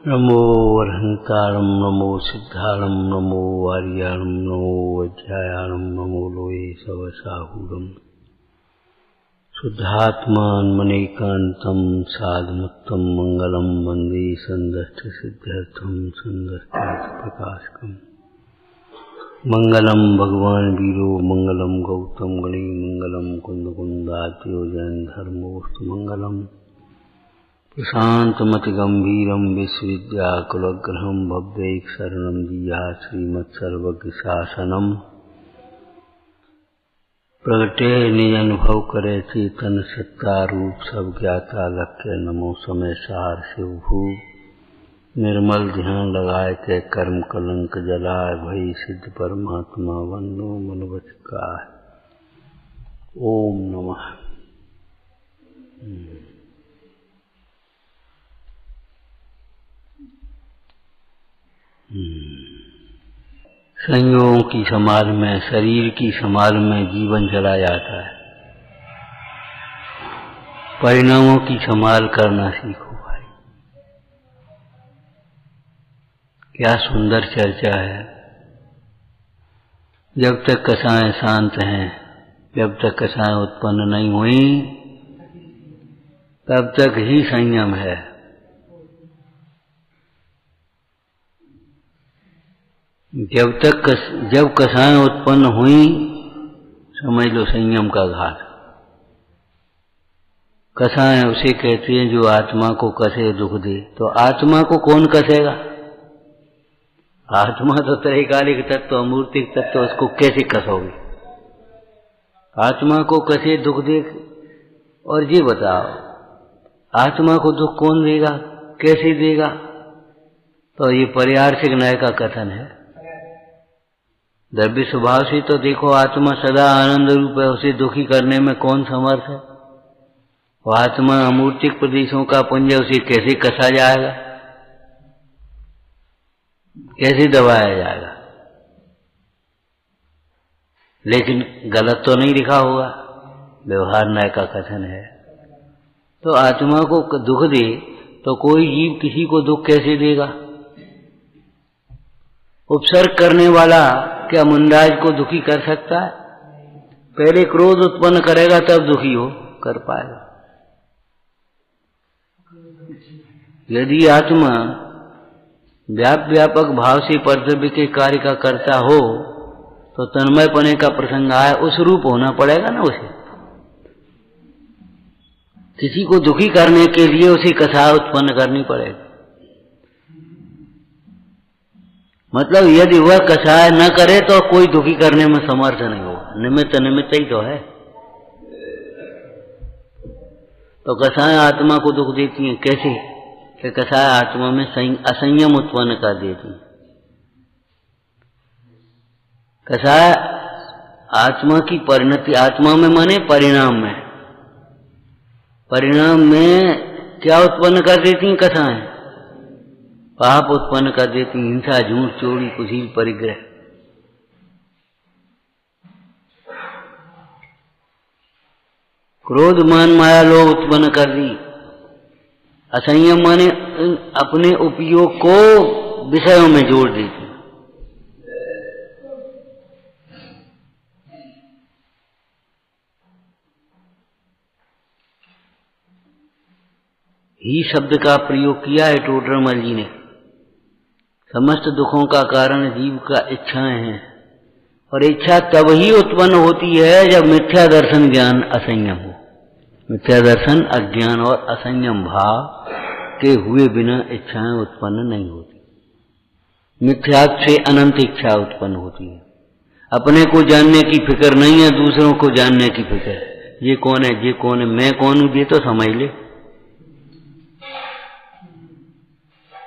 नमो अरहंतारं नमो सिद्धारं नमो आर्याणं नमो वज्रायाणं नमो लोये सवसाहूरं शुद्धात्मान्मनेकान्तं साधमुत्तं मंगलं वन्दे सन्दष्टसिद्ध्यर्थं सन्दष्टार्थप्रकाशकम् मंगलम भगवान वीरो मंगलम गौतम गणे मंगलम कुंदकुंदात्यो जैन धर्मोस्तु मंगलम प्रशांतमति गंभीरम विश्वविद्याकुलग्रहं भव्यैक शरणं दीया श्रीमत्सर्वज्ञ शासनम प्रगटे निज अनुभव करे चेतन सत्ता रूप सब ज्ञाता लक्ष्य नमो समय सार शिव भू निर्मल ध्यान लगाए के कर्म कलंक जलाए भई सिद्ध परमात्मा वंदो मन बचकाय। ओम नमः। संयोगों की संभाल में, शरीर की संभाल में जीवन चला जाता है। परिणामों की संभाल करना सीखो भाई। क्या सुंदर चर्चा है। जब तक कसाएं शांत हैं, जब तक कसाएं उत्पन्न नहीं हुई, तब तक ही संयम है। जब कसाएं उत्पन्न हुई, समझ लो संयम का घाट। कसाएं उसे कहते हैं जो आत्मा को कसे दुख दे। तो आत्मा को कौन कसेगा? आत्मा तो त्रैकालिक तत्व, अमूर्तिक तत्व, उसको कैसे कसोगे? आत्मा को कसे दुख दे। और ये बताओ, आत्मा को दुख कौन देगा, कैसे देगा? तो ये पर्यार्थिक न्याय का कथन है। द्रव्य स्वभाव से तो देखो आत्मा सदा आनंद रूप है, उसे दुखी करने में कौन समर्थ है? वो आत्मा अमूर्तिक प्रदेशों का पुंज, उसे कैसे कसा जाएगा, कैसे दबाया जाएगा? लेकिन गलत तो नहीं लिखा होगा, व्यवहार न्याय का कथन है। तो आत्मा को दुख दे तो कोई जीव किसी को दुख कैसे देगा? उपसर्ग करने वाला क्या मुंडाज को दुखी कर सकता है? पहले क्रोध उत्पन्न करेगा तब दुखी हो कर पाएगा। यदि आत्मा व्यापक भाव से कर्तव्य के कार्य का करता हो तो तन्मय पने का प्रसंग आए, उस रूप होना पड़ेगा ना उसे। किसी को दुखी करने के लिए उसे कसाय उत्पन्न करनी पड़ेगी। मतलब यदि वह कसाय न करे तो कोई दुखी करने में समर्थ नहीं होगा। निमित्त ही तो है। तो कसाय आत्मा को दुख देती हैं कैसे? कि कसाय आत्मा में असंयम उत्पन्न कर देती है। कसाय आत्मा की परिणति, आत्मा में माने परिणाम में, परिणाम में क्या उत्पन्न कर देती हैं कसाएं? पाप उत्पन्न कर देती, हिंसा, झूठ, चोरी, कुशील, परिग्रह। क्रोध, मान, माया, लोभ उत्पन्न कर दी। असंयम माने अपने उपयोग को विषयों में जोड़ देती। ही शब्द का प्रयोग किया है टोडरमल जी ने। समस्त दुखों का कारण जीव का इच्छाएं हैं, और इच्छा तब ही उत्पन्न होती है जब मिथ्या दर्शन ज्ञान असंयम हो। मिथ्या दर्शन अज्ञान और असंयम भाव के हुए बिना इच्छाएं उत्पन्न नहीं होती। मिथ्या से अनंत इच्छा उत्पन्न होती है। अपने को जानने की फिक्र नहीं है, दूसरों को जानने की फिक्र है। ये कौन है, ये कौन है, मैं कौन हूं, ये तो समझ ले।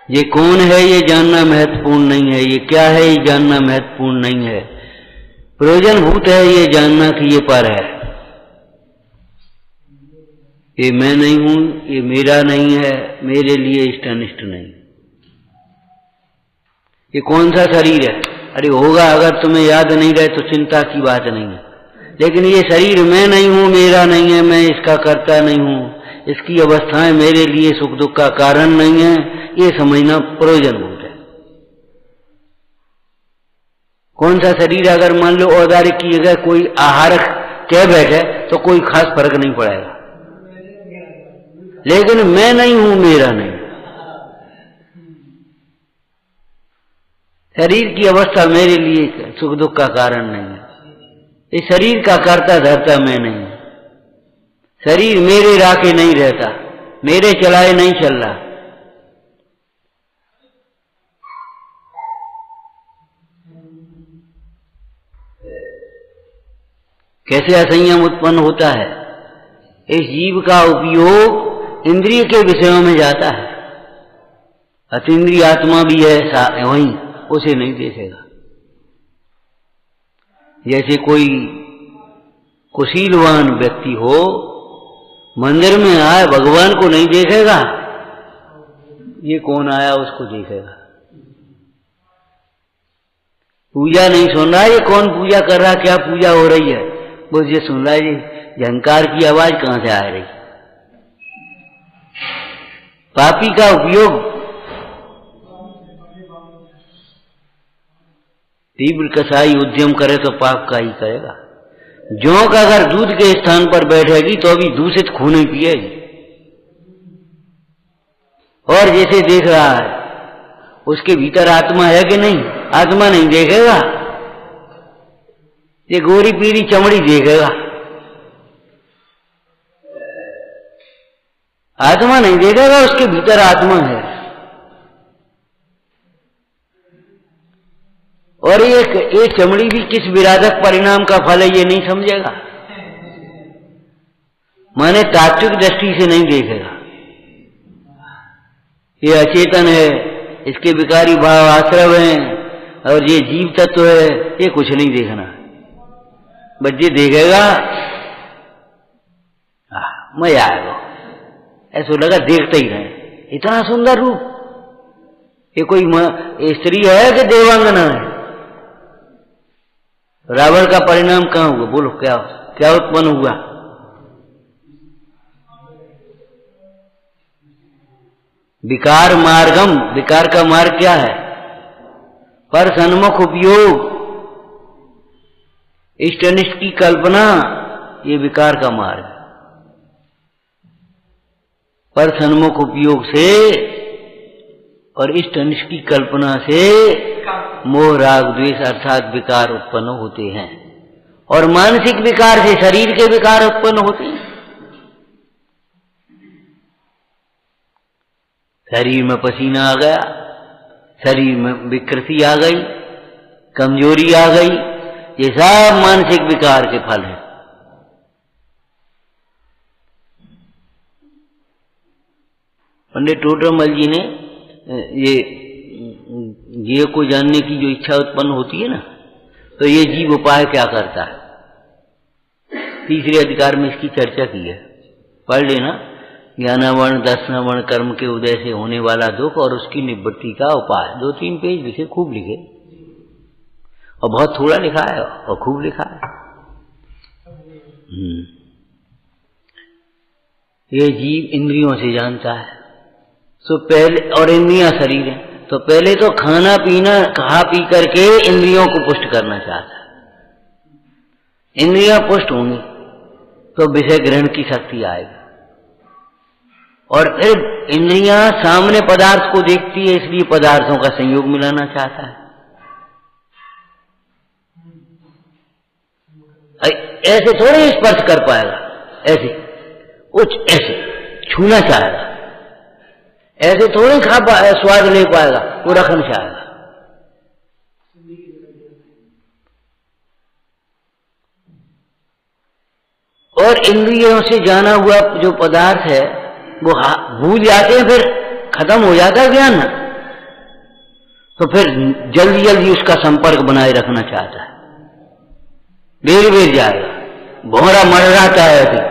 ये कौन है ये जानना महत्वपूर्ण नहीं है, ये क्या है ये जानना महत्वपूर्ण नहीं है। प्रयोजनभूत है ये जानना कि ये पर है। ये मैं नहीं हूं, ये मेरा नहीं है, मेरे लिए इष्ट अनिष्ट नहीं। ये कौन सा शरीर है? अरे होगा, अगर तुम्हें याद नहीं रहे तो चिंता की बात नहीं है। लेकिन ये शरीर मैं नहीं हूं, मेरा नहीं है, मैं इसका करता नहीं हूं, इसकी अवस्थाएं मेरे लिए सुख दुख का कारण नहीं है, ये समझना प्रयोजनभूत है। कौन सा शरीर अगर मान लो औदारिक की जगह कोई आहारक कह बैठे तो कोई खास फर्क नहीं पड़ेगा, लेकिन मैं नहीं हूं, मेरा नहीं। शरीर की अवस्था मेरे लिए सुख दुख का कारण नहीं है। इस शरीर का कर्ता धरता मैं नहीं। शरीर मेरे राखे नहीं रहता, मेरे चलाए नहीं चल रहा। कैसे असंयम उत्पन्न होता है? इस जीव का उपयोग इंद्रिय के विषयों में जाता है। अतीन्द्रिय आत्मा भी है वहीं, उसे नहीं देखेगा। जैसे कोई कुशीलवान व्यक्ति हो, मंदिर में आए, भगवान को नहीं देखेगा, ये कौन आया उसको देखेगा। पूजा नहीं सुन रहा, ये कौन पूजा कर रहा, क्या पूजा हो रही है, वो ये सुन रहा है, ये झंकार की आवाज कहां से आ रही। पापी का उपयोग तीव्र कसाई उद्यम करे तो पाप का ही करेगा। जोंक अगर दूध के स्थान पर बैठेगी तो अभी दूषित खून ही पिएगी। और जैसे देख रहा है, उसके भीतर आत्मा है कि नहीं? आत्मा नहीं देखेगा, ये गोरी पीली चमड़ी देखेगा। आत्मा नहीं देखेगा, उसके भीतर आत्मा है। और ये चमड़ी भी किस विराधक परिणाम का फल है ये नहीं समझेगा, माने तात्विक दृष्टि से नहीं देखेगा। ये अचेतन है, इसके विकारी भाव आश्रव हैं, और ये जीव तत्व है, ये कुछ नहीं देखना। बस ये देखेगा, मजा आएगा, ऐसा लगा देखते ही रहे। इतना सुंदर रूप, ये कोई स्त्री है कि देवांगना है? रावण का परिणाम कहां हुआ? बोलो, क्या क्या उत्पन्न हुआ? विकार मार्गम, विकार का मार्ग क्या है? पर सन्मुख उपयोग, इष्ट अनिष्ट की कल्पना, ये विकार का मार्ग। पर सन्मुख उपयोग से और इष्ट अनिष्ट की कल्पना से मोह राग द्वेष अर्थात विकार उत्पन्न होते हैं। और मानसिक विकार से शरीर के विकार उत्पन्न होते हैं। शरीर में पसीना आ गया, शरीर में विकृति आ गई, कमजोरी आ गई, ये सब मानसिक विकार के फल है। पंडित टोडरमल जी ने ये को जानने की जो इच्छा उत्पन्न होती है ना, तो ये जीव उपाय क्या करता है, तीसरे अधिकार में इसकी चर्चा की है, पढ़ लेना। ज्ञानावरण दर्शनावरण कर्म के उदय से होने वाला दुख और उसकी निवृत्ति का उपाय, 2-3 पेज लिखे, खूब लिखे, और बहुत थोड़ा लिखा है और खूब लिखा है। ये जीव इंद्रियों से जानता है, तो पहले, और इंद्रियां शरीर है, तो पहले तो खाना पीना खा पी करके इंद्रियों को पुष्ट करना चाहता है। इंद्रियां पुष्ट होंगी तो विषय ग्रहण की शक्ति आएगी, और फिर इंद्रियां सामने पदार्थ को देखती है, इसलिए पदार्थों का संयोग मिलाना चाहता है। ऐसे थोड़े स्पर्श कर पाएगा, ऐसे कुछ ऐसे छूना चाहेगा, ऐसे थोड़े स्वाद ले पाएगा, वो रखना चाहेगा। और इंद्रियों से जाना हुआ जो पदार्थ है वो भूल जाते हैं, फिर खत्म हो जाता है ज्ञान, तो फिर जल्दी जल्दी उसका संपर्क बनाए रखना चाहता है, बेर बेर जाएगा, भौरा मर्राता है,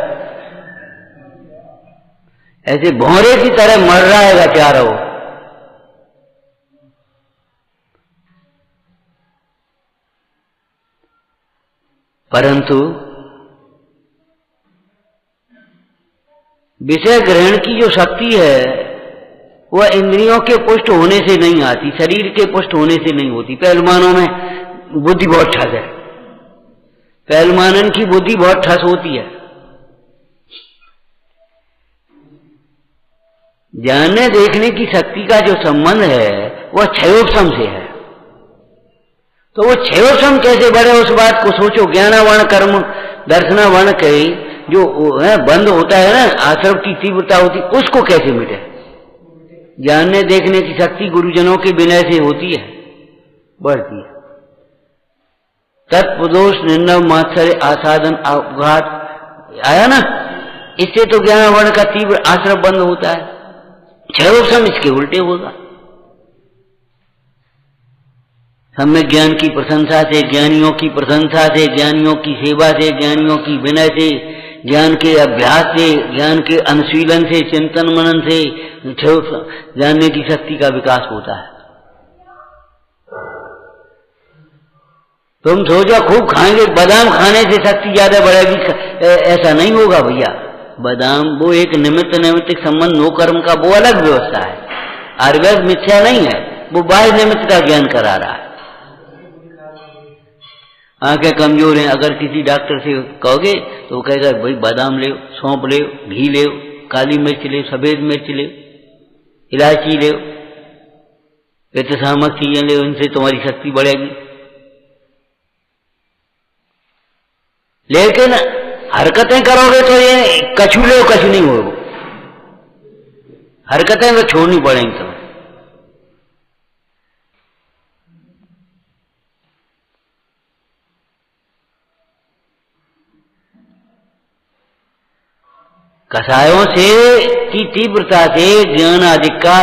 ऐसे भौरे की तरह मर रहेगा चारों। परंतु विषय ग्रहण की जो शक्ति है वह इंद्रियों के पुष्ट होने से नहीं आती, शरीर के पुष्ट होने से नहीं होती। पहलवानों में बुद्धि बहुत ठस है, पहलवानन की बुद्धि बहुत ठस होती है। जानने देखने की शक्ति का जो संबंध है वह क्षयोपशम से है। तो वो क्षयोपशम कैसे बढ़े उस बात को सोचो। ज्ञानावर्ण कर्म दर्शनावर्ण के जो है बंद होता है ना, आश्रव की तीव्रता होती, उसको कैसे मिटे। जानने देखने की शक्ति गुरुजनों के विनय से होती है, बढ़ती है। तत्पदोष निर्णव मात्सर्य आसादन अपघात आया ना, इससे तो ज्ञानावर्ण का तीव्र आश्रव बंद होता है। क्षयोपशम इसके उल्टे होगा। सम्यक ज्ञान की प्रशंसा से, ज्ञानियों की प्रशंसा से, ज्ञानियों की सेवा से, ज्ञानियों की विनय से, ज्ञान के अभ्यास से, ज्ञान के अनुशीलन से, चिंतन मनन से जानने की शक्ति का विकास होता है। तुम सोचो खूब खाएंगे, बादाम खाने से शक्ति ज्यादा बढ़ेगी, ऐसा नहीं होगा भैया। बादाम वो एक निमित्त नैमित्तिक संबंध नो कर्म का वो अलग व्यवस्था है। आयुर्वेद मिथ्या नहीं है, वो बाह्य निमित्त का ज्ञान करा रहा है। आंखें कमजोर हैं, अगर किसी डॉक्टर से कहोगे तो वो कहेगा भाई बादाम ले, सौंप ले, घी ले, काली मिर्च ले, सफेद मिर्च ले, इलायची ले, पित्तशामक चीजें ले, उनसे तुम्हारी शक्ति बढ़ेगी। लेकिन हरकतें करोगे तो ये कछु ले कछु नहीं होगा, हरकतें तो छोड़नी पड़ेंगी तुम्हें। कषायों से की तीव्रता से ज्ञान आदि का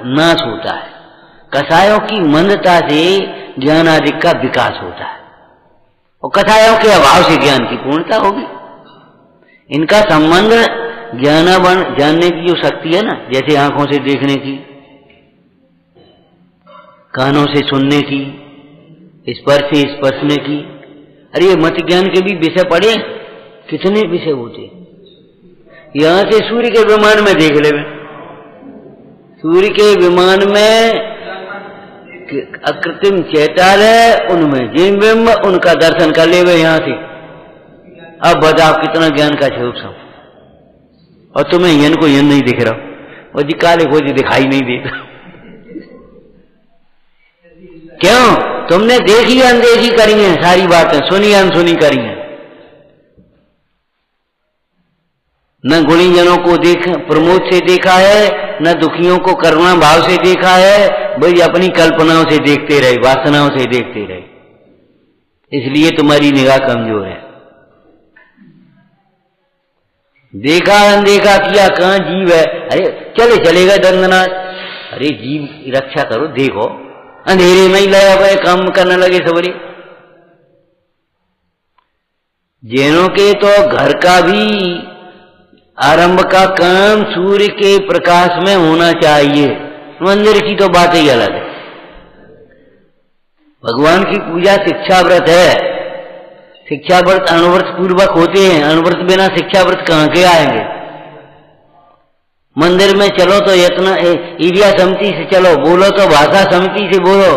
नाश होता है, कषायों की मंदता से ज्ञान आदि का विकास होता है, और कषायों के अभाव से ज्ञान की पूर्णता होगी। इनका संबंध ज्ञानावर्ण जानने की जो शक्ति है ना, जैसे आंखों से देखने की, कानों से सुनने की, स्पर्श से स्पर्शने की। अरे ये मत ज्ञान के भी विषय पढ़े, कितने विषय होते। यहां से सूर्य के विमान में देख ले, सूर्य के विमान में अकृत्रिम चैतालय, उनमें जिम्बिम्ब, उनका दर्शन कर ले यहां से। अब बताओ कितना ज्ञान का क्षयोपशम। और तुम्हें यन को यन नहीं दिख रहा, और जी काले को जी दिखाई नहीं देता। क्यों? तुमने देखी अनदेखी करी है, सारी बातें सुनी अनसुनी करी है। न गुणीजनों को देख प्रमोद से देखा है, न दुखियों को करुणा भाव से देखा है, भाई अपनी कल्पनाओं से देखते रहे, वासनाओं से देखते रहे। इसलिए तुम्हारी निगाह कमजोर है। देखा अनदेखा किया, कहां जीव है। अरे चले चलेगा दंडनाथ, अरे जीव की रक्षा करो, देखो अंधेरे में ही लगा हुआ काम करने लगे सबरे। जैनों के तो घर का भी आरंभ का काम सूर्य के प्रकाश में होना चाहिए। मंदिर की तो बात ही अलग है। भगवान की पूजा शिक्षा व्रत है, शिक्षा व्रत अणुव्रत पूर्वक होते हैं, अणुव्रत बिना शिक्षा व्रत कहां के आएंगे। मंदिर में चलो तो इतना एरिया समिति से चलो, बोलो तो भाषा समिति से बोलो,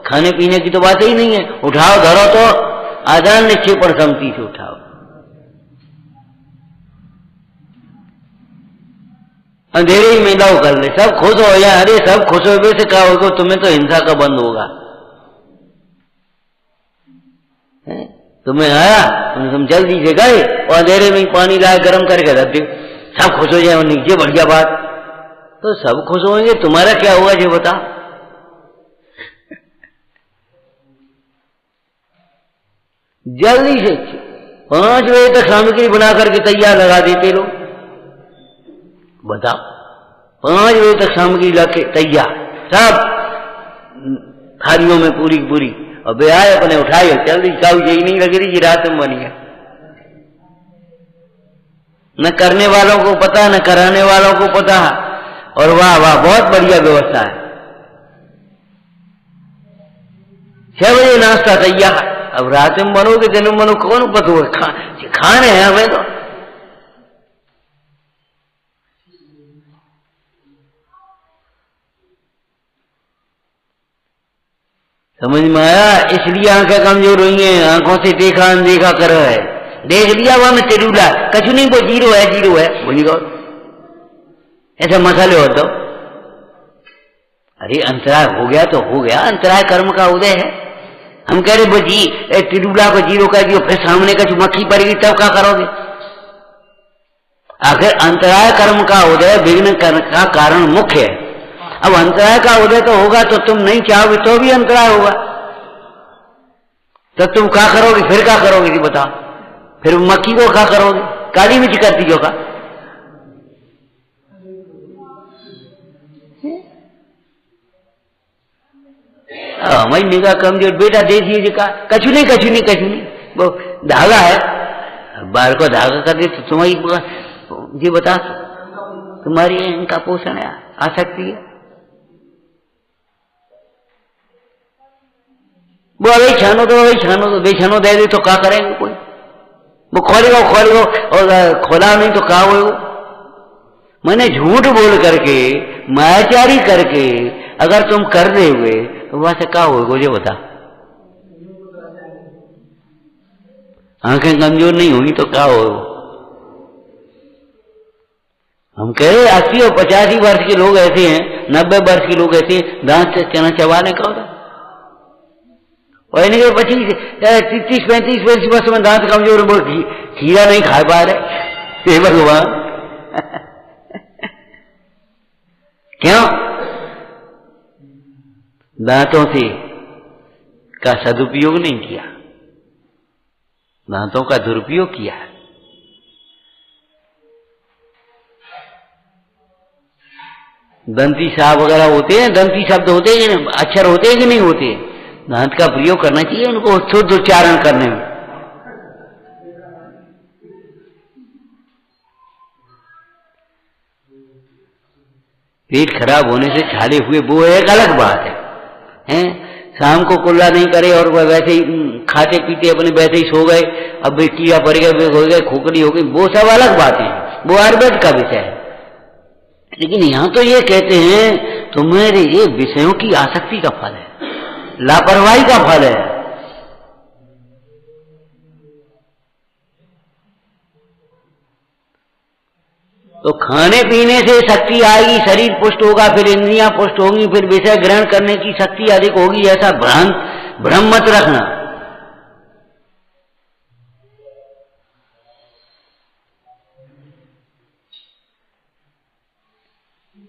खाने पीने की तो बात ही नहीं है। उठाओ धरो तो आदान निक्षेपण समिति से उठाओ। अंधेरे ही मेला कर ले, सब खुश हो जाए। अरे सब खुश हो से क्या होगा, तुम्हें तो हिंसा का बंद होगा। तुम्हें आया तुम जल्दी से गए और अंधेरे में पानी लाए गर्म करके रख दे, सब खुश हो जाए, नीचे बढ़िया बात। तो सब खुश होंगे, तुम्हारा क्या होगा ये बता। जल्दी से 5 बजे तक सामग्री बना करके तैयार लगा देते लोग। बताओ 5 बजे तक सामग्री लाके तैयार, सब थालियों में पूरी पूरी, और वे आए अपने उठाए, जल्दी चाऊ यही नहीं लग रही, रात में बनी है। न करने वालों को पता, न कराने वालों को पता। और वाह वाह बहुत बढ़िया व्यवस्था है। 6 बजे नाश्ता तैयार, अब रात में बनोगे दिन में बनो, कौन पता हो। खाने हैं हमें तो समझ में आया? इसलिए आंखें कमजोर हुई हैं, आंखों से देखा अनदेखा कर रहा है। देख लिया वह में तिरुला कछु नहीं, वो जीरो है बोली गो ऐसा मसाले हो तो। अरे अंतराय हो गया तो हो गया, अंतराय कर्म का उदय है। हम कह रहे वो जी तिरुला को जीरो कर दियो, फिर सामने कछु मक्खी पड़ेगी तब क्या करोगे? आखिर अंतराय कर्म का उदय विघ्न का कारण मुख्य है। अब अंतराय का उदय तो होगा तो तुम नहीं चाहोगे तो भी अंतराय होगा, तो तुम क्या करोगे? फिर क्या करोगे जी बताओ? फिर मक्खी को क्या करोगे? काली मिर्च करती जो का। हमारी निगाह कमजोर, बेटा देखिए जी का कछु नहीं वो धागा है, बाहर को धागा कर दे तो तुम्हारी जी बता तुम्हारी इनका पोषण है, आ सकती है। वो अभी छानो तो बेछानो दे दे तो क्या करेंगे? कोई वो खोलेगा और खोला नहीं तो क्या हो? मैंने झूठ बोल करके मायाचारी करके अगर तुम कर रहे हुए तो वहां से क्या होगा मुझे बता? आंखें कमजोर नहीं होगी तो क्या होगा? हम कह रहे 80 और 85 वर्ष के लोग ऐसे हैं, 90 वर्ष के लोग ऐसे हैं, दांत से चना चबाने का होता और इन्हें 30-35 वर्ष में दांत कमजोर, खीरा नहीं खा पा रहे। हे भगवान क्यों? दांतों से का सदुपयोग नहीं किया, दांतों का दुरुपयोग किया। दंती साहब वगैरह होते हैं, दंती शब्द होते हैं, अक्षर होते हैं कि नहीं होते? दांत का प्रयोग करना चाहिए उनको शुद्ध उच्चारण करने में। पेट खराब होने से छाले हुए वो एक अलग बात है? शाम को कुल्ला नहीं करे और वह वैसे ही खाते पीते अपने वैसे ही सो गए, अब भी कीड़ा पड़ गया, हो गए, खोखली हो गई, वो सब अलग बात है, वो आयुर्वेद का विषय है। लेकिन यहां तो ये कहते हैं तुम्हारे ये विषयों की आसक्ति का फल है, लापरवाही का फल है। तो खाने पीने से शक्ति आएगी, शरीर पुष्ट होगा, फिर इंद्रियां पुष्ट होंगी, फिर विषय ग्रहण करने की शक्ति अधिक होगी, ऐसा भ्रम मत रखना।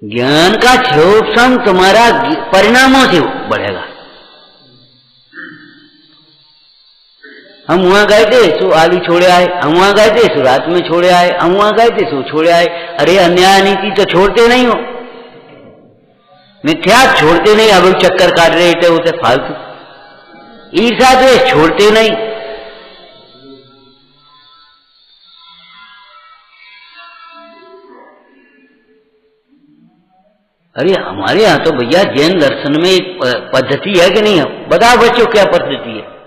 ज्ञान का क्षोभम तुम्हारा परिणामों से बढ़ेगा। हम वहां गए थे सो आलू छोड़े आए, हम वहां गए थे सो रात में छोड़े आए, हम वहां गए थे सो छोड़े आए। अरे अन्याय नीति तो छोड़ते नहीं हो, मिथ्या छोड़ते नहीं, अब चक्कर काट रहे थे उसे फालतू, ईर्षा द्वेष छोड़ते नहीं। अरे हमारे यहाँ तो भैया जैन दर्शन में एक पद्धति है कि नहीं है? बताओ बच्चों क्या पद्धति है?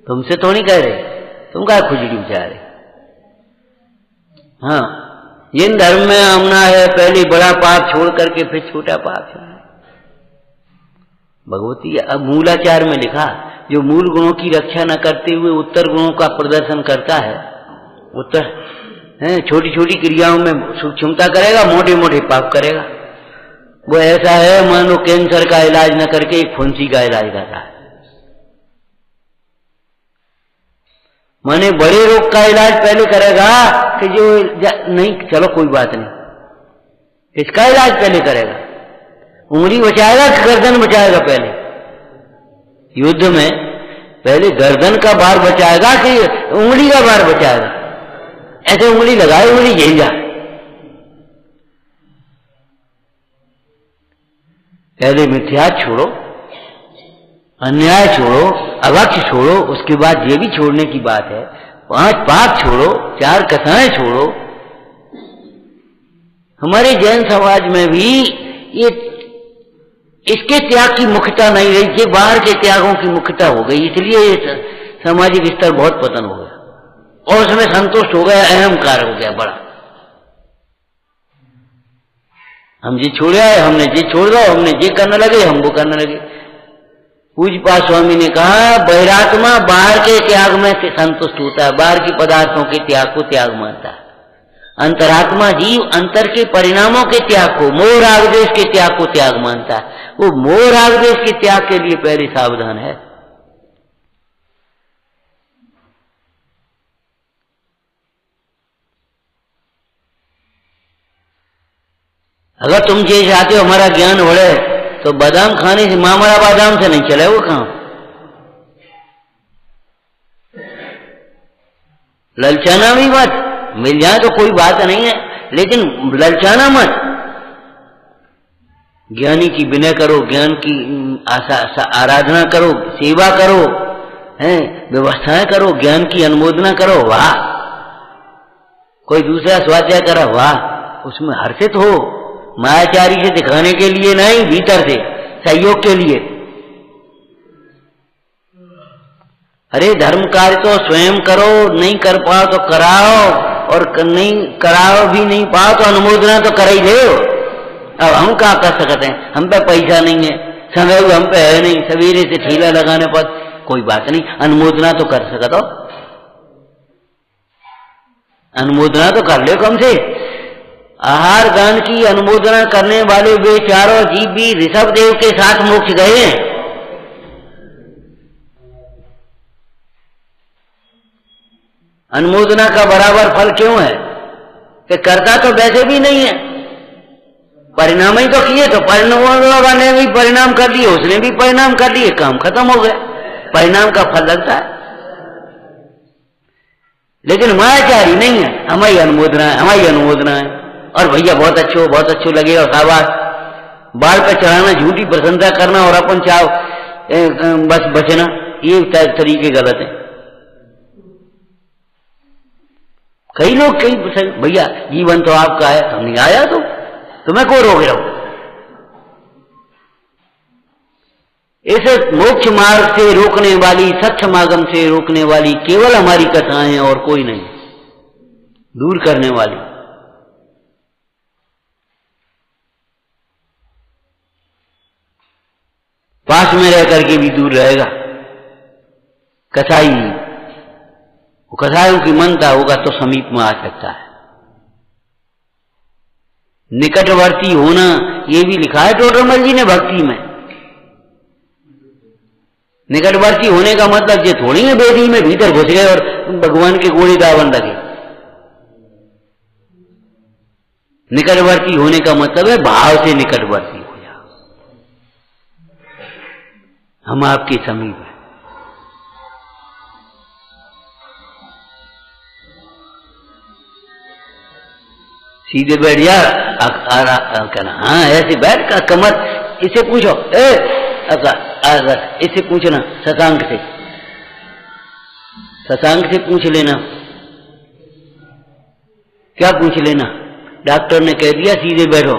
तुमसे तो नहीं कह रहे, तुम क्या खुजली बचा रहे? हाँ, जैन धर्म में आमना है पहले बड़ा पाप छोड़ करके फिर छोटा पाप है। भगवती अब मूलाचार में लिखा, जो मूल गुणों की रक्षा न करते हुए उत्तर गुणों का प्रदर्शन करता है, उत्तर छोटी छोटी क्रियाओं में सूक्ष्मता करेगा, मोटे मोटे पाप करेगा। वो ऐसा है मानो कैंसर का इलाज न करके एक फुंसी का इलाज कर रहा है। माने बड़े रोग का इलाज पहले करेगा कि जो नहीं, चलो कोई बात नहीं, इसका इलाज पहले करेगा। उंगली बचाएगा कि गर्दन बचाएगा? पहले युद्ध में पहले गर्दन का बार बचाएगा कि उंगली का बार बचाएगा? ऐसे उंगली लगाए, उंगली झेल जा। पहले मिथ्या छोड़ो, अन्याय छोड़ो, अभक्ष छोड़ो, उसके बाद ये भी छोड़ने की बात है, 5 पाप छोड़ो, 4 कथाएं छोड़ो। हमारे जैन समाज में भी ये इसके त्याग की मुख्यता नहीं रही, ये बाहर के त्यागों की मुख्यता हो गई, इसलिए ये सामाजिक स्तर बहुत पतन हो गया और उसमें संतुष्ट हो गया, अहंकार हो गया बड़ा। हम ये छोड़ आए, हमने ये छोड़ दो, हमने ये करने लगे, हम वो करने लगे। पूज्यपाद स्वामी ने कहा बहिरात्मा बाहर के त्याग में संतुष्ट होता है, बाहर की पदार्थों के त्याग को त्याग मानता है। अंतरात्मा जीव अंतर के परिणामों के त्याग को, मोह राग द्वेष के त्याग को त्याग मानता है। वो मोह राग द्वेष के त्याग के लिए पहले सावधान है। अगर तुम ये चाहते हो हमारा ज्ञान बढ़े तो बादाम खाने से, मामला बादाम से नहीं चले वो काम। ललचाना भी मत, मिल जाए तो कोई बात नहीं है, लेकिन ललचाना मत। ज्ञानी की विनय करो, ज्ञान की आराधना करो, सेवा करो, हैं व्यवस्थाएं करो, ज्ञान की अनुमोदना करो, वाह। कोई दूसरा स्वाध्याय करा, वाह, उसमें हर्षित हो। मायाचारी से दिखाने के लिए नहीं, भीतर से सहयोग के लिए। अरे धर्म कार्य तो स्वयं करो, नहीं कर पाओ तो कराओ, और नहीं कराओ भी नहीं पाओ तो अनुमोदना तो कर ही दो। अब हम क्या कर सकते हैं, हम पे पैसा नहीं है, समय हम पे है नहीं, सवेरे से ठेला लगाने पर कोई बात नहीं, अनुमोदना तो कर सकते हो, अनुमोदना तो कर ले कम से। आहार दान की अनुमोदना करने वाले वे चारों जीव भी ऋषभ देव के साथ मोक्ष गए हैं। अनुमोदना का बराबर फल क्यों है कि करता तो वैसे भी नहीं है, परिणाम ही तो किए, तो परिणाम ने भी परिणाम कर लिए, उसने भी परिणाम कर लिए, काम खत्म हो गया, परिणाम का फल लगता है। लेकिन मायाचारी नहीं है, हमारी अनुमोदना है, हमारी अनुमोदना है, और भैया बहुत अच्छो लगेगा, शाबाश। बाल पे चढ़ाना, झूठी प्रशंसा करना और अपन चाहो बस बचना, ये तरीके गलत है। कई लोग कई भैया जीवन तो आपका है, हम नहीं आया तो तुम्हें को रोक रहा हूं। इस मोक्ष मार्ग से रोकने वाली, सत्य मार्ग से रोकने वाली केवल हमारी कथाएं हैं और कोई नहीं, दूर करने वाली। पास में रह करके भी दूर रहेगा कसाई, वो कसाईयों की मनता होगा तो समीप में आ सकता है। निकटवर्ती होना ये भी लिखा है टोडरमल जी ने भक्ति में। निकटवर्ती होने का मतलब ये थोड़ी है बेदी में भीतर घुस गए और भगवान के गोली दावन लगे। निकटवर्ती होने का मतलब है भाव से निकटवर्ती हो जाओ, हम आपके समीप हैं। सीधे बैठ जा, कहना हाँ ऐसे बैठ का कमर, इसे पूछो, इसे पूछना शशांक से, शशांक से पूछ लेना। क्या पूछ लेना? डॉक्टर ने कह दिया सीधे बैठो।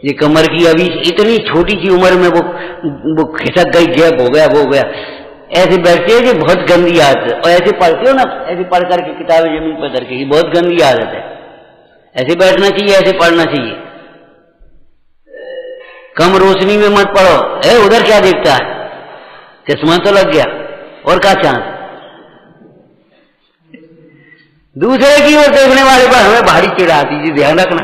ये कमर की अभी इतनी छोटी सी उम्र में वो खिसक गई, गैप हो गया, वो हो गया। ऐसे बैठते हैं कि बहुत गंदी आदत है, और ऐसे पढ़ते हो ना, ऐसे पढ़ करके किताबें जमीन पर धर के, बहुत गंदी आदत है। ऐसे बैठना चाहिए, ऐसे पढ़ना चाहिए। कम रोशनी में मत पढ़ो, उधर क्या देखता है, चश्मा तो लग गया, और क्या चांस। दूसरे की ओर देखने वाले पर हमें भारी चिढ़ आती है, ध्यान रखना।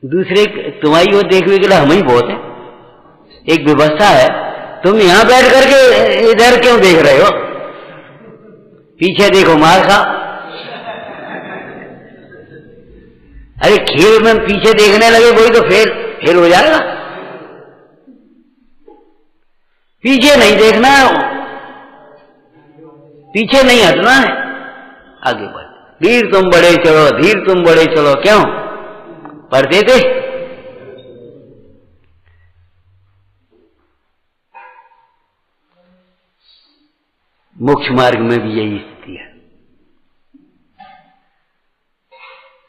दूसरे तुम्हारी ओर देखने के लिए हम ही बहुत है। एक व्यवस्था है, तुम यहां बैठ करके इधर क्यों देख रहे हो, पीछे देखो, मार खा। अरे खेल में पीछे देखने लगे वही तो फेल हो जाएगा। पीछे नहीं देखना है, पीछे नहीं हटना है, आगे बढ़। धीर तुम बड़े चलो, धीर तुम बड़े चलो, क्यों पढ़ते थे? मोक्ष मार्ग में भी यही स्थिति है।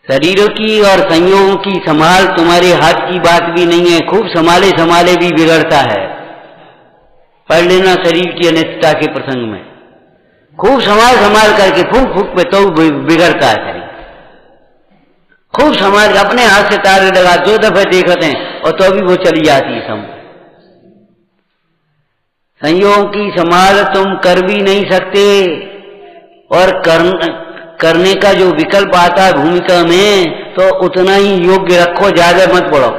शरीरों की और संयोगों की संभाल तुम्हारे हाथ की बात भी नहीं है। खूब संभाले संभाले भी बिगड़ता है। पढ़ लेना शरीर की अनित्यता के प्रसंग में। खूब संभाल करके फूक फूक पे तो बिगड़ता है शरीर। खूब संभाल अपने हाथ से तारे लगा 2 दफे देखते हैं और तो भी वो चली जाती है सम। संयोग की संभाल तुम कर भी नहीं सकते, और करने का जो विकल्प आता है भूमिका में, तो उतना ही योग्य रखो, ज्यादा मत पड़ो।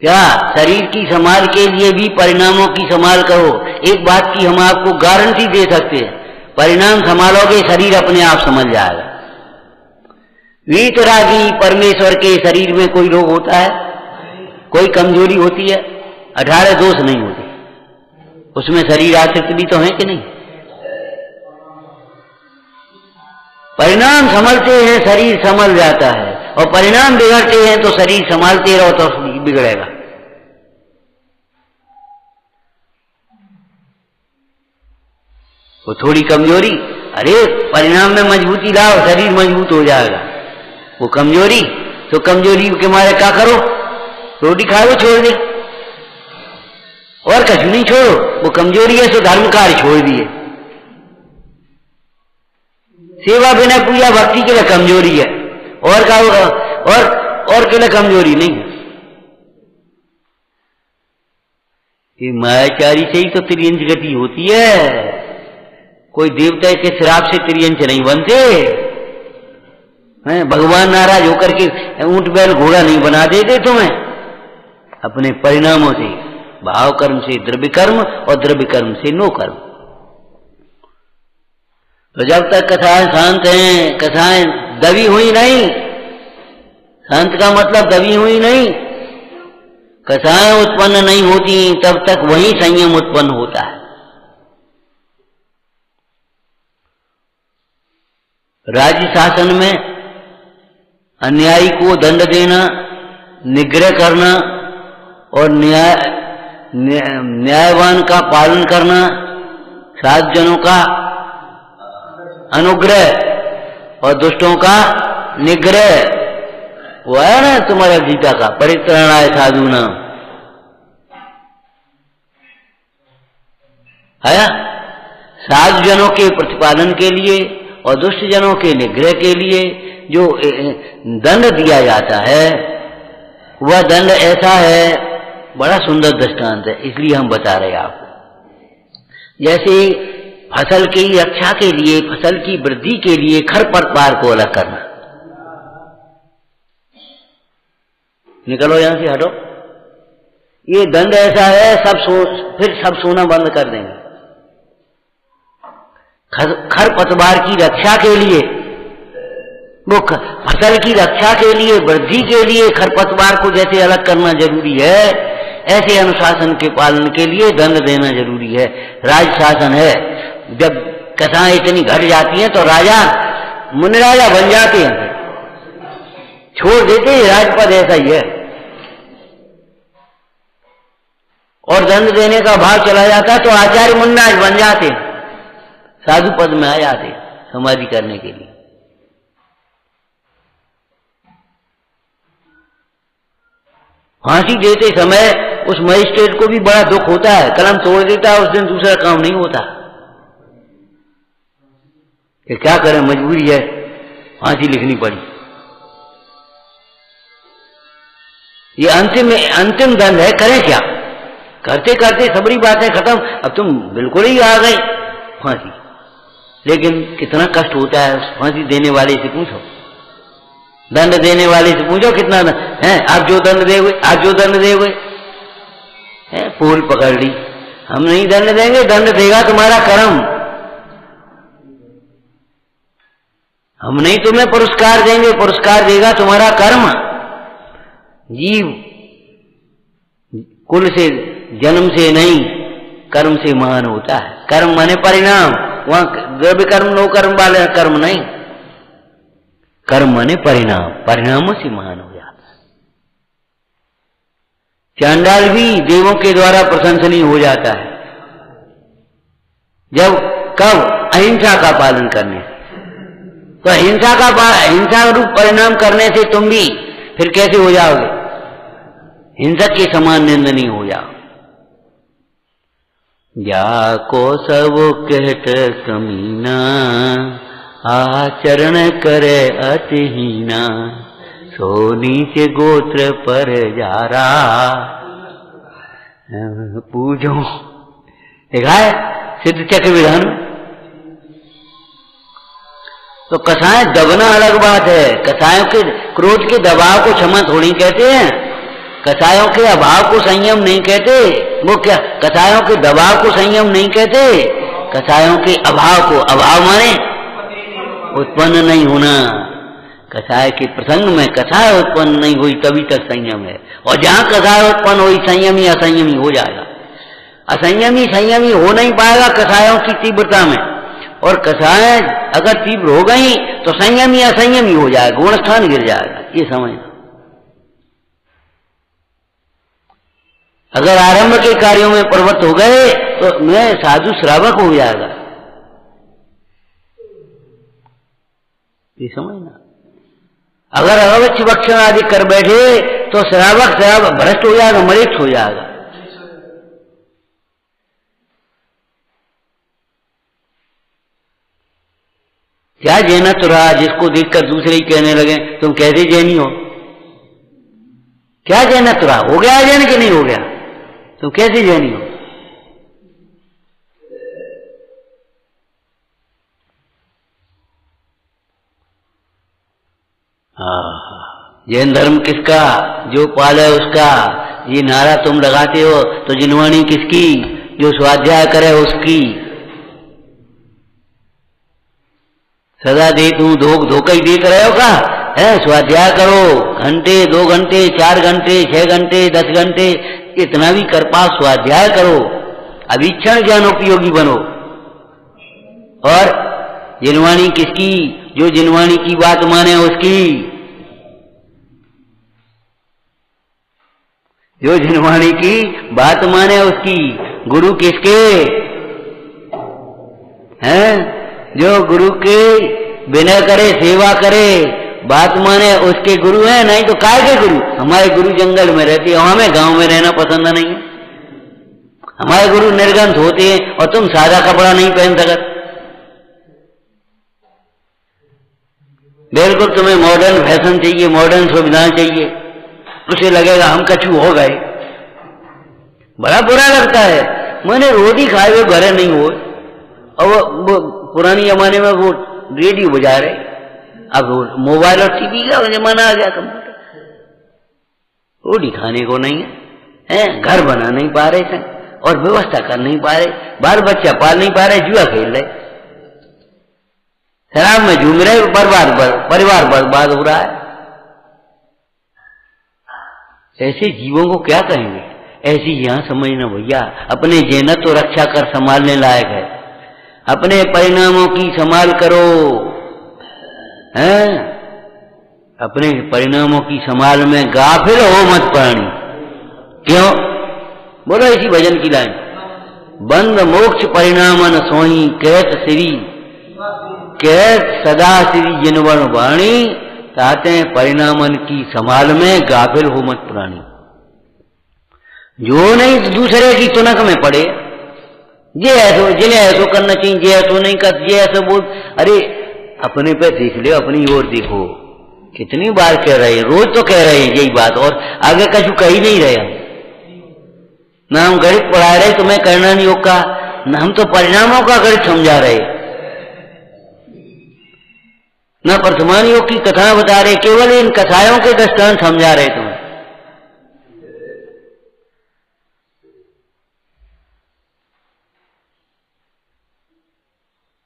क्या शरीर की संभाल के लिए भी परिणामों की संभाल करो। एक बात की हम आपको गारंटी दे सकते हैं, परिणाम संभालोगे शरीर अपने आप समझ जाएगा। वीतरागी परमेश्वर के शरीर में कोई रोग होता है, कोई कमजोरी होती है, 18 दोष नहीं होते उसमें। शरीर आश्रित भी तो है कि नहीं? परिणाम संभलते हैं शरीर संभल जाता है, और परिणाम बिगड़ते हैं तो शरीर संभालते रहो तो बिगड़ेगा। वो थोड़ी कमजोरी, अरे परिणाम में मजबूती लाओ, शरीर मजबूत हो जाएगा। वो कमजोरी, तो कमजोरी के मारे क्या करो, रोटी खाओ छोड़ दे, और कुछ नहीं छोड़ो। वो कमजोरी है तो धर्म कार्य छोड़ दिए। सेवा बिना पूजा भक्ति के लिए कमजोरी है, और का और के लिए कमजोरी नहीं है। ये मायाचारी से ही तो त्रियंच गति होती है। कोई देवता के श्राप से त्रियंच नहीं बनते हैं। भगवान नाराज होकर के ऊंट बैल घोड़ा नहीं बना देते तुम्हें, अपने परिणामों से, भाव कर्म से द्रव्य कर्म और द्रव्य कर्म से नो कर्म। तो जब तक कथाएं शांत हैं, कथाएं दबी हुई नहीं, शांत का मतलब दबी हुई नहीं, कथाएं उत्पन्न नहीं होती, तब तक वही संयम उत्पन्न होता है। राज्य शासन में अन्यायी को दंड देना, निग्रह करना और न्यायवान का पालन करना, साधुजनों का अनुग्रह और दुष्टों का निग्रह, वो है ना तुम्हारा गीता का परित्राणाय साधूनाम है। साधुजनों के प्रतिपादन के लिए और दुष्ट जनों के निग्रह के लिए जो दंड दिया जाता है, वह दंड ऐसा है, बड़ा सुंदर दृष्टांत है, इसलिए हम बता रहे हैं आपको। जैसे फसल की रक्षा के लिए, फसल की वृद्धि के लिए खरपतवार को अलग करना। निकलो यहां से, हटो। ये दंड ऐसा है, फिर सब सोना बंद कर देंगे। खरपतवार की रक्षा के लिए, वो फसल की रक्षा के लिए, वृद्धि के लिए खरपतवार को जैसे अलग करना जरूरी है, ऐसे अनुशासन के पालन के लिए दंड देना जरूरी है। राज शासन है, जब कथाएं इतनी घट जाती हैं तो राजा मुनि राजा बन जाते हैं, छोड़ देते हैं, राजपद ऐसा ही है। और दंड देने का भाव चला जाता है तो आचार्य मुन्नाज बन जाते हैं, साधु पद में आ जाते समाधि करने के लिए। फांसी देते समय उस मजिस्ट्रेट को भी बड़ा दुख होता है, कलम तोड़ देता है, उस दिन दूसरा काम नहीं होता कि क्या करें, मजबूरी है, फांसी लिखनी पड़ी। ये अंतिम दंड है, करें क्या? करते करते सबरी बातें खत्म, अब तुम बिल्कुल ही आ गए फांसी। लेकिन कितना कष्ट होता है उस फांसी देने वाले से पूछो, दंड देने वाले से पूछो कितना है। आप जो दंड देंगे, आप जो दंड देंगे, पोल पकड़ ली, हम नहीं दंड देंगे, दंड देगा तुम्हारा कर्म, हम नहीं तुम्हें पुरस्कार देंगे, पुरस्कार देगा तुम्हारा कर्म। जीव कुल से, जन्म से नहीं, कर्म से महान होता है। कर्म माने परिणाम, वहां द्रव्य कर्म नो कर्म वाले कर्म नहीं, कर्म माने परिणाम, परिणामों से महान हो जाता है। चांडाल भी देवों के द्वारा प्रशंसनीय हो जाता है, जब कब अहिंसा का पालन करने से। तो हिंसा रूप परिणाम करने से तुम भी फिर कैसे हो जाओगे? हिंसक के समान निंदनीय हो जाओ। जाको सब कहत कमीना, आचरण करे अतिहीना, सो नीच गोत्र पर जारा। पूजो देखा है सिद्ध चक्र विधान में। तो कसाय दबना अलग बात है। कसायों के क्रोध के दबाव को क्षमा थोड़ी कहते हैं, कसायों के अभाव को संयम नहीं कहते। वो क्या कसायों के दबाव को संयम नहीं कहते, कसायों के अभाव को, अभाव माने उत्पन्न नहीं होना। कसाय के प्रसंग में कसाय उत्पन्न नहीं हुई तभी तक संयम है, और जहां कसाय उत्पन्न हुई संयमी असंयमी हो जाएगा। असंयमी संयमी हो नहीं पाएगा कसायों की तीव्रता में, और कसाय अगर तीव्र हो गई तो संयमी असंयमी हो जाएगा, गुण स्थान गिर जाएगा। ये समझना। अगर आरंभ के कार्यों में प्रवृत्त हो गए तो मैं साधु श्रावक हो जाएगा। ये समझना। अगर अवश्य भक्षण आदि कर बैठे तो श्रावक भ्रष्ट हो जाएगा, मरीच हो जाएगा। क्या जैनत्व रहा जिसको देखकर दूसरे ही कहने लगे तुम कैसे जैनी हो? क्या जैनत्व रहा? हो गया जैन कि नहीं हो गया? तुम कैसे जैनी हो? जैन धर्म किसका? जो पाले उसका। ये नारा तुम लगाते हो तो जिनवाणी किसकी? जो स्वाध्याय करे उसकी। सदा देख हूं धोखा ही देख रहे हो का है? स्वाध्याय करो, घंटे 2 घंटे 4 घंटे 6 घंटे 10 घंटे इतना भी कर पाओ, स्वाध्याय करो, अभीक्षण ज्ञान उपयोगी बनो। और जिनवाणी किसकी? जो जिनवाणी की बात माने उसकी। जो जिनवाणी की बात माने उसकी। गुरु किसके हैं? जो गुरु के विनय करे, सेवा करे, बात माने उसके गुरु हैं। नहीं तो काय के गुरु? हमारे गुरु जंगल में रहते हैं, हमें गांव में रहना पसंद नहीं है। हमारे गुरु निर्गंध होते हैं और तुम सादा कपड़ा नहीं पहन सकते। बिल्कुल तुम्हें मॉडर्न फैशन चाहिए, मॉडर्न सुविधाएं चाहिए, उसे लगेगा हम कछु हो गए। बड़ा बुरा लगता है। मैंने रोटी खाए हुए घरे नहीं हो, और वो पुरानी जमाने में वो रेडियो बजा रहे, अब मोबाइल और टीवी का जमाना आ गया, कंप्यूटर। रोटी खाने को नहीं है, घर बना नहीं पा रहे थे और व्यवस्था कर नहीं पा रहे, बाल बच्चा पाल नहीं पा रहे, जुआ खेल रहे, शराब में झूम रहे, परिवार बर्बाद हो रहा है। ऐसे जीवों को क्या कहेंगे? ऐसी यहां समझना भैया, अपने जैनत्व तो रक्षा कर संभालने लायक है। अपने परिणामों की संभाल करो, हैं? अपने परिणामों की संभाल में गाफिल हो मत प्राणी। क्यों? बोलो इसी भजन की लाइन, बंद मोक्ष परिणामन सोही कहत श्री, कहत सदा श्री जिनवन वाणी, ताते परिणामन की संभाल में गाफिल हो मत प्राणी। जो नहीं दूसरे की तुनक में पड़े, ये ऐसो जिन्हें ऐसो करना चाहिए, ये ऐसो नहीं कर, ये ऐसो बोल। अरे अपने पे देख ले, अपनी ओर देखो। कितनी बार कह रहे हैं, रोज तो कह रहे हैं यही बात, और आगे कछु कह ही नहीं रहे। ना हम गणित पढ़ा रहे तुम्हें करना नहीं होगा, ना हम तो परिणामों का गणित समझा रहे, ना वर्तमान योग की कथा बता रहे, केवल इन कथाओं के दृष्टांत समझा रहे तुम्हें।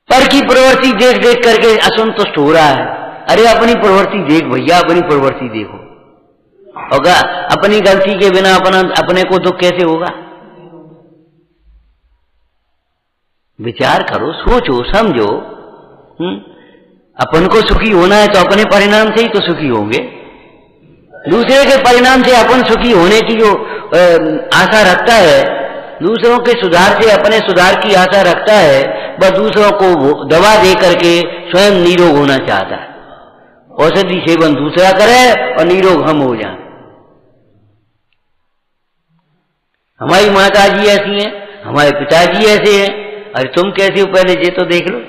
पर की प्रवृत्ति देख देख करके असंतुष्ट हो रहा है। अरे अपनी प्रवृत्ति देख भैया, अपनी प्रवृत्ति देखो। अगर अपनी गलती के बिना अपने को दुख कैसे होगा? विचार करो, सोचो, समझो। अपन को सुखी होना है तो अपने परिणाम से ही तो सुखी होंगे। दूसरे के परिणाम से अपन सुखी होने की जो आशा रखता है, दूसरों के सुधार से अपने सुधार की आशा रखता है, वह दूसरों को दवा दे करके स्वयं निरोग होना चाहता है। औषधि सेवन दूसरा करे और निरोग हम हो जाए। हमारी माता जी ऐसी हैं, हमारे पिताजी ऐसे हैं। अरे तुम कैसे हो पहले ये तो देख लो,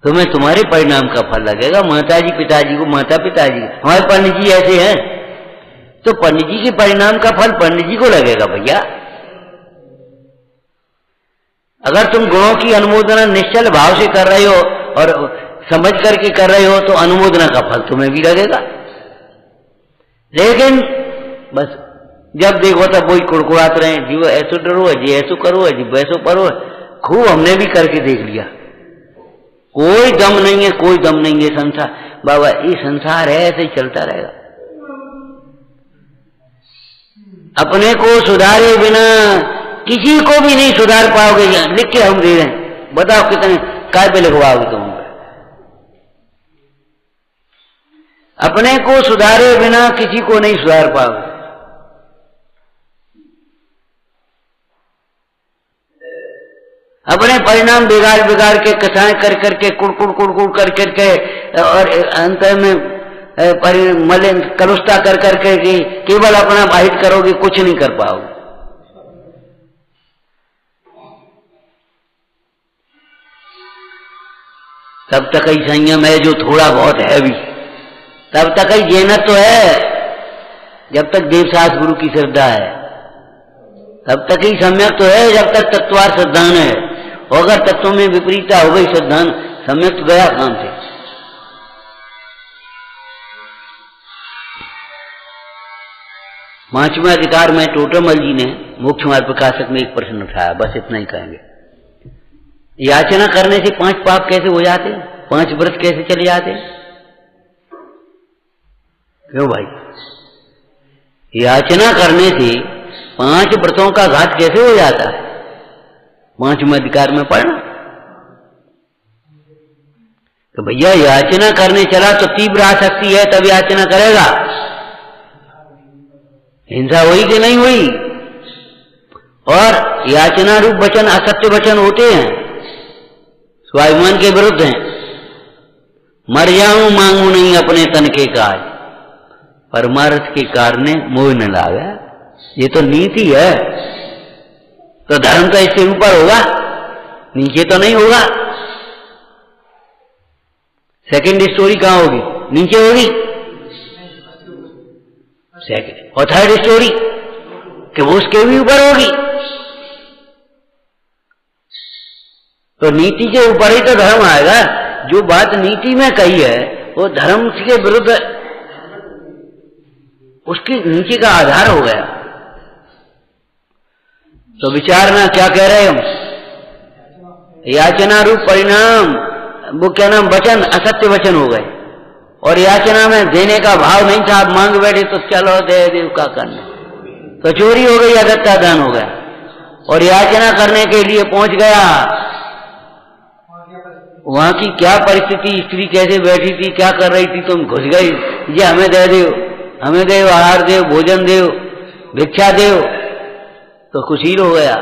तुम्हें तुम्हारे परिणाम का फल लगेगा। माता जी पिताजी को, माता पिताजी, हमारे पंडित जी ऐसे हैं, तो पंडित जी के परिणाम का फल पंडित जी को लगेगा भैया। अगर तुम गुणों की अनुमोदना निश्चल भाव से कर रहे हो और समझ करके कर रहे हो तो अनुमोदना का फल तुम्हें भी लगेगा। लेकिन बस जब देखो तब वही कुड़कुड़ाते रहे, जी वो ऐसो डरो है, जी ऐसो करो है, जी वैसो परो है। खूब हमने भी करके देख लिया, कोई दम नहीं है, कोई दम नहीं है संसार। बाबा ये संसार है, ऐसे ही चलता रहेगा। अपने को सुधारे बिना किसी को भी नहीं सुधार पाओगे। लिख के हम दे रहे हैं, बताओ कितने काय पे लिखवाओगे तुम? अपने को सुधारे बिना किसी को नहीं सुधार पाओगे। अपने परिणाम बिगाड़ बिगाड़ के कथाएं कर करके कुड़कुड़ कुड़कुड़ कर करके और अंत में मलिन कलुष्टा कर करके केवल अपना बाहित करोगे, कुछ नहीं कर पाओगे। तब तक ही संयम है जो थोड़ा बहुत है भी, तब तक ही जैनत तो है जब तक देवसास गुरु की श्रद्धा है, तब तक ही सम्यक तो है जब तक तत्वार श्रद्धान है। और अगर तत्वों में विपरीतता हो गई श्रद्धान, सम्यक तो गया काम से। पांचवें अधिकार में टोटरमल जी ने मोक्ष मार्ग प्रकाशक में एक प्रश्न उठाया, बस इतना ही कहेंगे। याचना करने से 5 पाप कैसे हो जाते, 5 व्रत कैसे चले जाते? क्यों भाई? याचना करने से 5 व्रतों का घात कैसे हो जाता है? 5वें अधिकार में पढ़ना। तो भैया याचना करने चला तो तीव्र आसक्ति है तब याचना करेगा। हिंसा हुई कि नहीं हुई? और याचना रूप वचन असत्य वचन होते हैं, स्वाभिमान के विरुद्ध हैं। मर जाऊं मांगू नहीं अपने तन के काज, परमार्थ के कारणे मोह न लागे। ये तो नीति है। तो धर्म तो इससे ऊपर होगा, नीचे तो नहीं होगा। सेकंड स्टोरी कहां होगी? नीचे होगी। सेकंड और थर्ड स्टोरी कि वो उसके भी ऊपर होगी। तो नीति के ऊपर ही तो धर्म आएगा। जो बात नीति में कही है वो धर्म के विरुद्ध, उसकी नीचे का आधार हो गया। तो विचारना क्या कह रहे हो? याचना रूप परिणाम, वो क्या नाम, वचन असत्य वचन हो गए। और याचना में देने का भाव नहीं था, आप मांग बैठे तो चलो दे देव का करना, तो चोरी हो गई, अदत्ता दान हो गया। और याचना करने के लिए पहुंच गया, वहां की क्या परिस्थिति, स्त्री कैसे बैठी थी, क्या कर रही थी, तुम घुस गई, ये हमें दे दो, हमें देव, आहार देव, भोजन देव, भिक्षा देव, तो कुशील हो गया।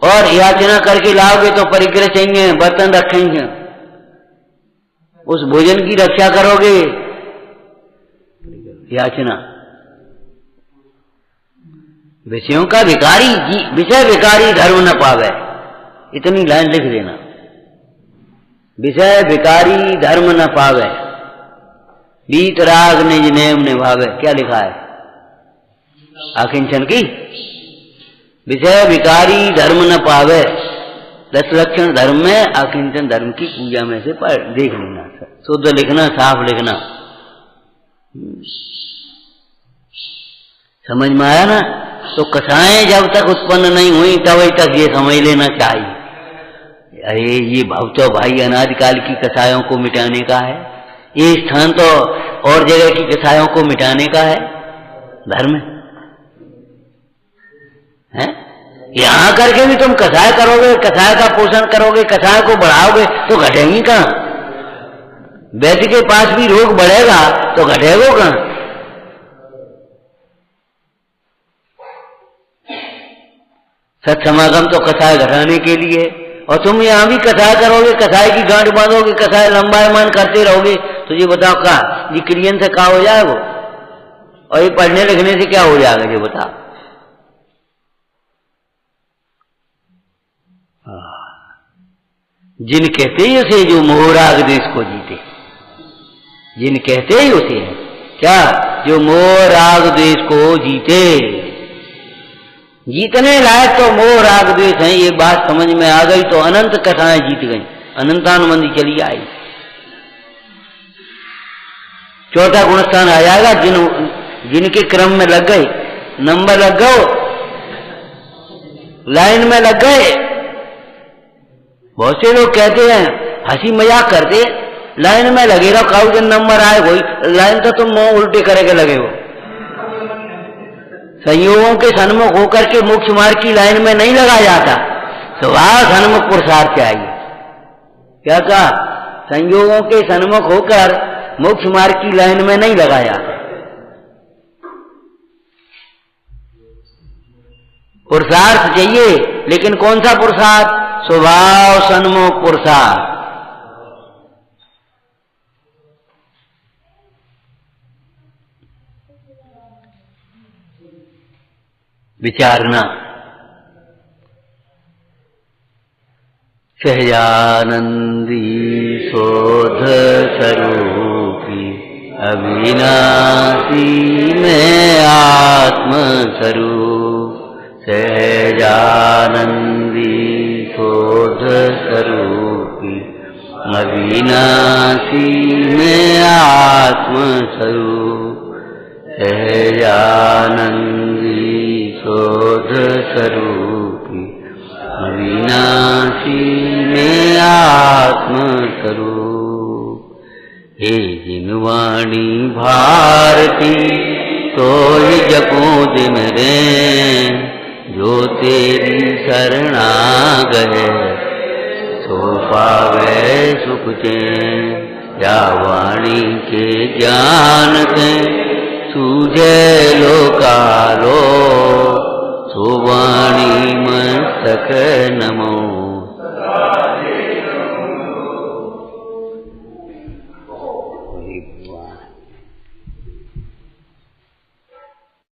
और याचना करके लाओगे तो परिग्रह चाहिए, बर्तन रखेंगे, उस भोजन की रक्षा करोगे, याचना। विषयों का विकारी, विषय विकारी धर्म न पावे, इतनी लाइन लिख देना। विषय विकारी धर्म न पावे, बीत राग निज नेम निभावे। क्या लिखा है आकिंचन की? विषय विकारी धर्म न पावे, 10 लक्षण धर्म में आकिंचन धर्म की पूजा में से देख लेना, शुद्ध लिखना, साफ लिखना। समझ में आया ना? तो कथाएं जब तक उत्पन्न नहीं हुई तब तक ये समझ लेना चाहिए, अरे ये भाव तो भाई अनादिकाल की कथाओं को मिटाने का है, ये स्थान तो और जगह की कथाओं को मिटाने का है धर्म है। यहां करके भी तुम कथाएं करोगे, कथाएं का पोषण करोगे, कथाएं को बढ़ाओगे तो घटेंगी कहां? वैद्य के पास भी रोग बढ़ेगा तो घटेगा कहां? सत्समागम तो कथाएं घटाने के लिए, और तुम यहां भी कथाएं करोगे, कथाएं की गांठ बांधोगे, कथाएं लंबायमान करते रहोगे, तो ये बताओ क्या ये क्रियन से क्या हो जाएगा? और ये पढ़ने लिखने से क्या हो जाएगा? ये बताओ। जिन कहते ही उसे जो मोहराग देश को जीते, जिन कहते ही उसे है क्या जो मोह राग द्वेष को जीते। जीतने लायक तो मोह राग द्वेष है, ये बात समझ में आ गई तो अनंत कथाएं जीत गई, अनंतानुबंधी चली आई। चौथा गुणस्थान आ जाएगा, जिनके क्रम में लग गए, नंबर लग गए, लाइन में लग गए। बहुत से लोग कहते हैं, हंसी मजाक करते, लाइन में लगे रहो, काऊ दिन नंबर आए कोई लाइन तो तुम मुंह उल्टे करके लगे हो। संयोगों के सन्मुख होकर के मोक्ष मार्ग की लाइन में नहीं लगा जाता, स्वभाव सन्मुख पुरुषार्थ चाहिए। क्या कहा? संयोगों के सन्मुख होकर मोक्ष मार्ग की लाइन में नहीं लगा जाता। पुरुषार्थ चाहिए, लेकिन कौन सा पुरुषार्थ? स्वभाव सन्मुख पुरुषार्थ। विचारना। सहजानंदी शोध स्वरूपी अविनाशी में आत्म स्वरूप। सहजानंदी शोध स्वरूपी अविनाशी में आत्म स्वरूप। सहजानंदी शोध स्वरूपी अविनाशी में आत्म स्वरूप। हे जिनवाणी भारती तो ही जपो दिन रे, जो तेरी शरणा गए सो पावे सुख चैन। या वाणी के ज्ञान से सूझे लोकालो